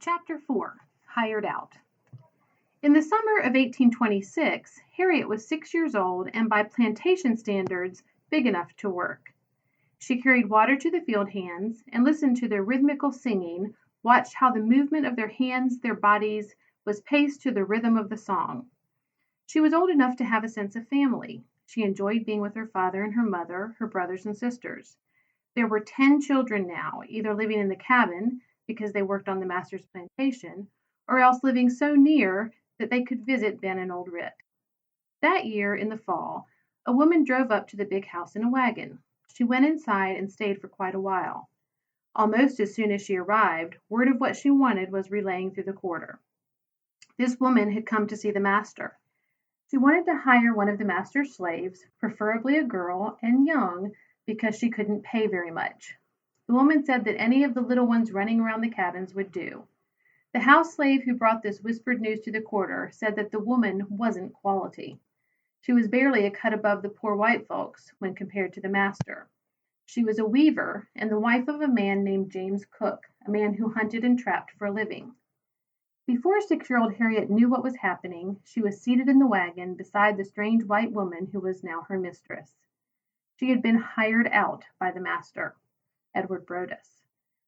Chapter 4. Hired Out. In the summer of 1826, Harriet was 6 years old and by plantation standards, big enough to work. She carried water to the field hands and listened to their rhythmical singing, watched how the movement of their hands, their bodies, was paced to the rhythm of the song. She was old enough to have a sense of family. She enjoyed being with her father and her mother, her brothers and sisters. There were 10 children now, either living in the cabin, because they worked on the master's plantation, or else living so near that they could visit Ben and old Rit. That year, in the fall, a woman drove up to the big house in a wagon. She went inside and stayed for quite a while. Almost as soon as she arrived, word of what she wanted was relaying through the quarter. This woman had come to see the master. She wanted to hire one of the master's slaves, preferably a girl, and young, because she couldn't pay very much. The woman said that any of the little ones running around the cabins would do. The house slave who brought this whispered news to the quarter said that the woman wasn't quality. She was barely a cut above the poor white folks when compared to the master. She was a weaver and the wife of a man named James Cook, a man who hunted and trapped for a living. Before 6-year-old Harriet knew what was happening, she was seated in the wagon beside the strange white woman who was now her mistress. She had been hired out by the master, Edward Brodus.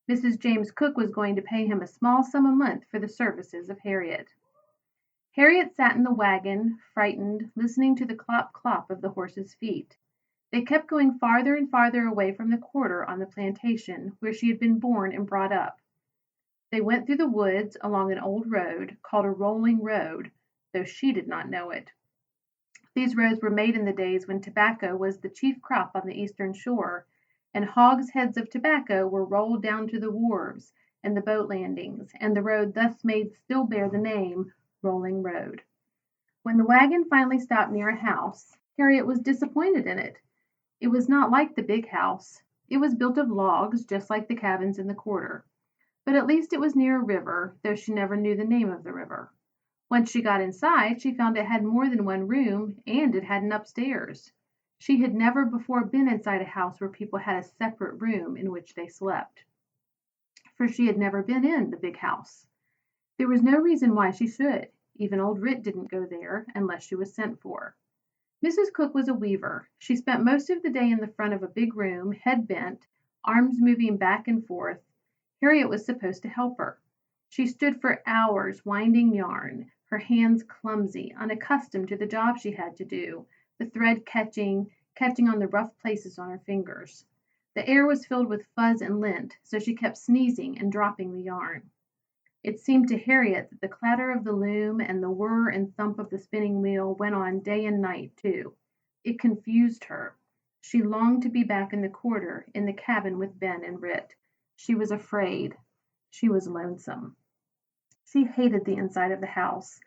Mrs. James Cook was going to pay him a small sum a month for the services of Harriet. Harriet sat in the wagon, frightened, listening to the clop-clop of the horses' feet. They kept going farther and farther away from the quarter on the plantation where she had been born and brought up. They went through the woods along an old road called a rolling road, though she did not know it. These roads were made in the days when tobacco was the chief crop on the eastern shore, and hogsheads of tobacco were rolled down to the wharves and the boat landings, and the road thus made still bear the name Rolling Road. When the wagon finally stopped near a house, Harriet was disappointed in it. It was not like the big house. It was built of logs, just like the cabins in the quarter. But at least it was near a river, though she never knew the name of the river. Once she got inside, she found it had more than one room, and it had an upstairs. She had never before been inside a house where people had a separate room in which they slept, for she had never been in the big house. There was no reason why she should. Even old Rit didn't go there unless she was sent for. Mrs. Cook was a weaver. She spent most of the day in the front of a big room, head bent, arms moving back and forth. Harriet was supposed to help her. She stood for hours winding yarn, her hands clumsy, unaccustomed to the job she had to do, the thread catching on the rough places on her fingers. The air was filled with fuzz and lint, so she kept sneezing and dropping the yarn. It seemed to Harriet that the clatter of the loom and the whir and thump of the spinning wheel went on day and night, too. It confused her. She longed to be back in the quarter, in the cabin with Ben and Rit. She was afraid. She was lonesome. She hated the inside of the house.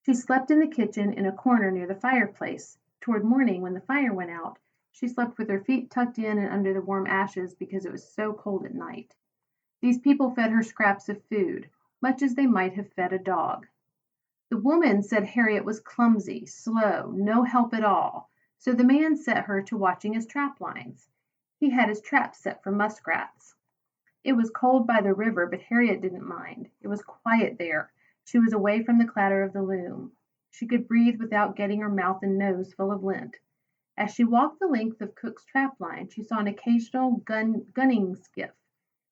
She slept in the kitchen in a corner near the fireplace. Toward morning, when the fire went out, she slept with her feet tucked in and under the warm ashes because it was so cold at night. These people fed her scraps of food, much as they might have fed a dog. The woman said Harriet was clumsy, slow, no help at all, so the man set her to watching his trap lines. He had his traps set for muskrats. It was cold by the river, but Harriet didn't mind. It was quiet there. She was away from the clatter of the loom. She could breathe without getting her mouth and nose full of lint. As she walked the length of Cook's trap line, she saw an occasional gunning skiff,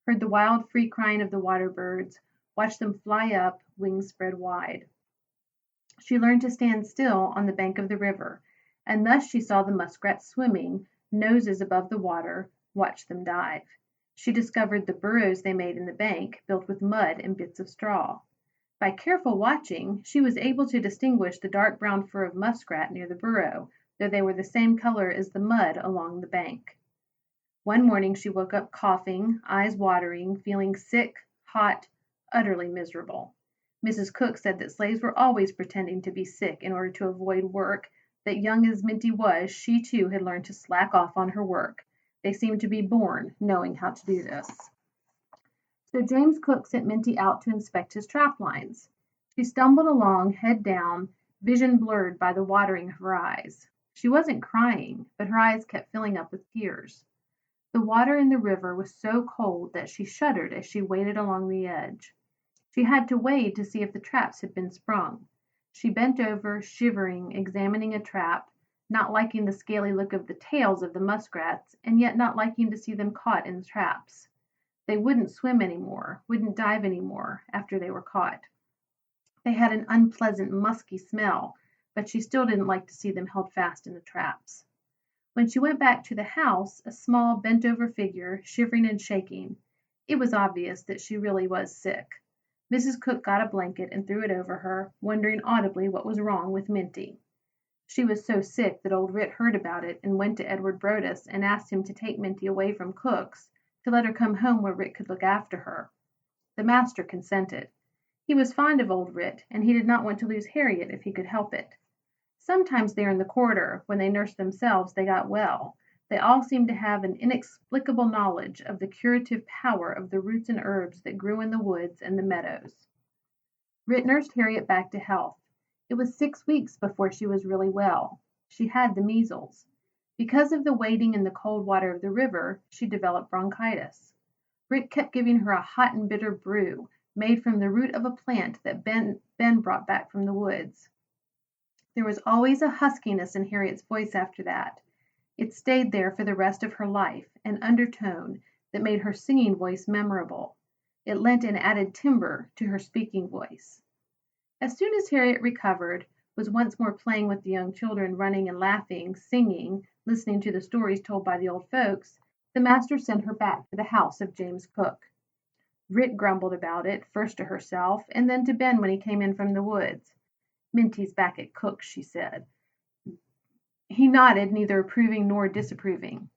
heard the wild free crying of the water birds, watched them fly up, wings spread wide. She learned to stand still on the bank of the river, and thus she saw the muskrats swimming, noses above the water, watched them dive. She discovered the burrows they made in the bank, built with mud and bits of straw. By careful watching, she was able to distinguish the dark brown fur of muskrat near the burrow, though they were the same color as the mud along the bank. One morning she woke up coughing, eyes watering, feeling sick, hot, utterly miserable. Mrs. Cook said that slaves were always pretending to be sick in order to avoid work, that young as Minty was, she too had learned to slack off on her work. They seemed to be born knowing how to do this. So James Cook sent Minty out to inspect his trap lines. She stumbled along, head down, vision blurred by the watering of her eyes. She wasn't crying, but her eyes kept filling up with tears. The water in the river was so cold that she shuddered as she waded along the edge. She had to wade to see if the traps had been sprung. She bent over, shivering, examining a trap, not liking the scaly look of the tails of the muskrats, and yet not liking to see them caught in the traps. They wouldn't swim anymore, wouldn't dive anymore, after they were caught. They had an unpleasant, musky smell, but she still didn't like to see them held fast in the traps. When she went back to the house, a small, bent-over figure, shivering and shaking, it was obvious that she really was sick. Mrs. Cook got a blanket and threw it over her, wondering audibly what was wrong with Minty. She was so sick that old Rit heard about it and went to Edward Brodess and asked him to take Minty away from Cook's, to let her come home where Rit could look after her. The master consented. He was fond of old Rit, and he did not want to lose Harriet if he could help it. Sometimes there in the quarter, when they nursed themselves, they got well. They all seemed to have an inexplicable knowledge of the curative power of the roots and herbs that grew in the woods and the meadows. Rit nursed Harriet back to health. It was 6 weeks before she was really well. She had the measles. Because of the wading in the cold water of the river, she developed bronchitis. Rit kept giving her a hot and bitter brew, made from the root of a plant that Ben brought back from the woods. There was always a huskiness in Harriet's voice after that. It stayed there for the rest of her life, an undertone that made her singing voice memorable. It lent an added timbre to her speaking voice. As soon as Harriet recovered, was once more playing with the young children, running and laughing, singing, listening to the stories told by the old folks, the master sent her back to the house of James Cook. Rit grumbled about it, first to herself, and then to Ben when he came in from the woods. Minty's back at Cook's, she said. He nodded, neither approving nor disapproving.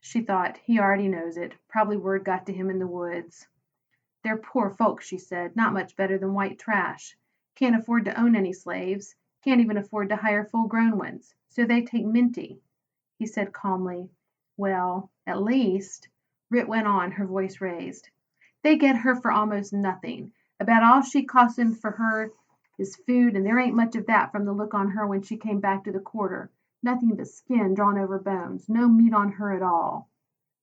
She thought, he already knows it. Probably word got to him in the woods. They're poor folks, she said, not much better than white trash. Can't afford to own any slaves, can't even afford to hire full-grown ones, so they take Minty. He said calmly, well, at least, Rit went on, her voice raised. They get her for almost nothing. About all she costs him for her is food, and there ain't much of that from the look on her when she came back to the quarter. Nothing but skin drawn over bones, no meat on her at all.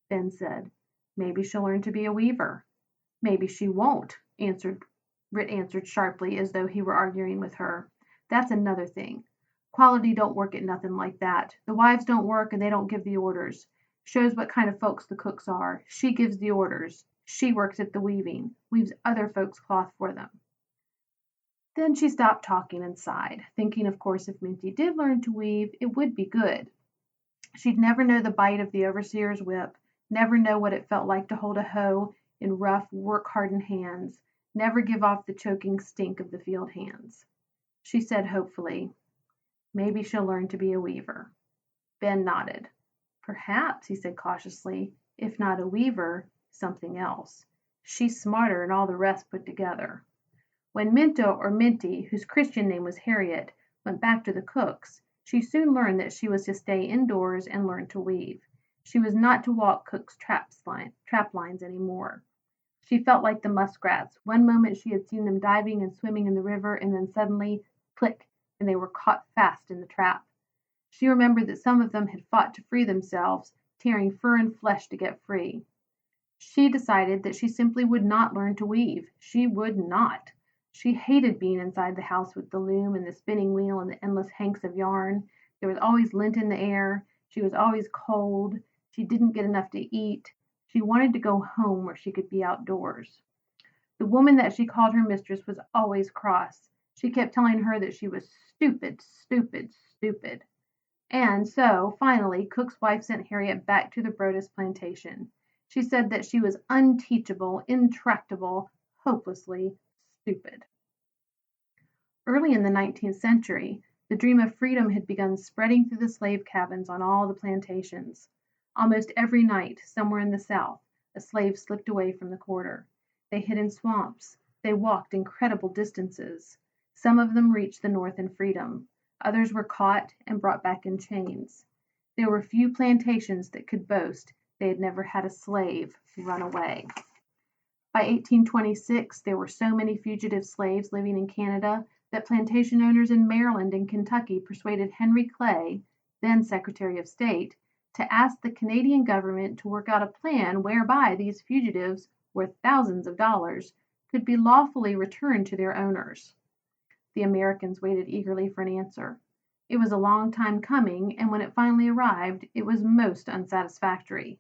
Ben said, maybe she'll learn to be a weaver. Maybe she won't, Rit answered sharply, as though he were arguing with her. That's another thing. Quality don't work at nothing like that. The wives don't work, and they don't give the orders. Shows what kind of folks the cooks are. She gives the orders. She works at the weaving, weaves other folks' cloth for them. Then she stopped talking and sighed, thinking, of course, if Minty did learn to weave, it would be good. She'd never know the bite of the overseer's whip, never know what it felt like to hold a hoe in rough, work-hardened hands, never give off the choking stink of the field hands. She said hopefully, maybe she'll learn to be a weaver. Ben nodded. Perhaps, he said cautiously, if not a weaver, something else. She's smarter than all the rest put together. When Minto, or Minty, whose Christian name was Harriet, went back to the Cooks, she soon learned that she was to stay indoors and learn to weave. She was not to walk Cook's trap lines anymore. She felt like the muskrats. One moment she had seen them diving and swimming in the river, and then suddenly, click, and they were caught fast in the trap. She remembered that some of them had fought to free themselves, tearing fur and flesh to get free. She decided that she simply would not learn to weave. She would not. She hated being inside the house with the loom and the spinning wheel and the endless hanks of yarn. There was always lint in the air. She was always cold. She didn't get enough to eat. She wanted to go home where she could be outdoors. The woman that she called her mistress was always cross. She kept telling her that she was stupid, stupid, stupid. And so, finally, Cook's wife sent Harriet back to the Brodess plantation. She said that she was unteachable, intractable, hopelessly stupid. Early in the 19th century, the dream of freedom had begun spreading through the slave cabins on all the plantations. Almost every night, somewhere in the South, a slave slipped away from the quarter. They hid in swamps. They walked incredible distances. Some of them reached the North in freedom. Others were caught and brought back in chains. There were few plantations that could boast they had never had a slave run away. By 1826, there were so many fugitive slaves living in Canada that plantation owners in Maryland and Kentucky persuaded Henry Clay, then Secretary of State, to ask the Canadian government to work out a plan whereby these fugitives, worth thousands of dollars, could be lawfully returned to their owners. The Americans waited eagerly for an answer. It was a long time coming, and when it finally arrived, it was most unsatisfactory.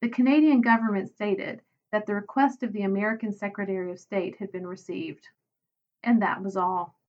The Canadian government stated that the request of the American Secretary of State had been received. And that was all.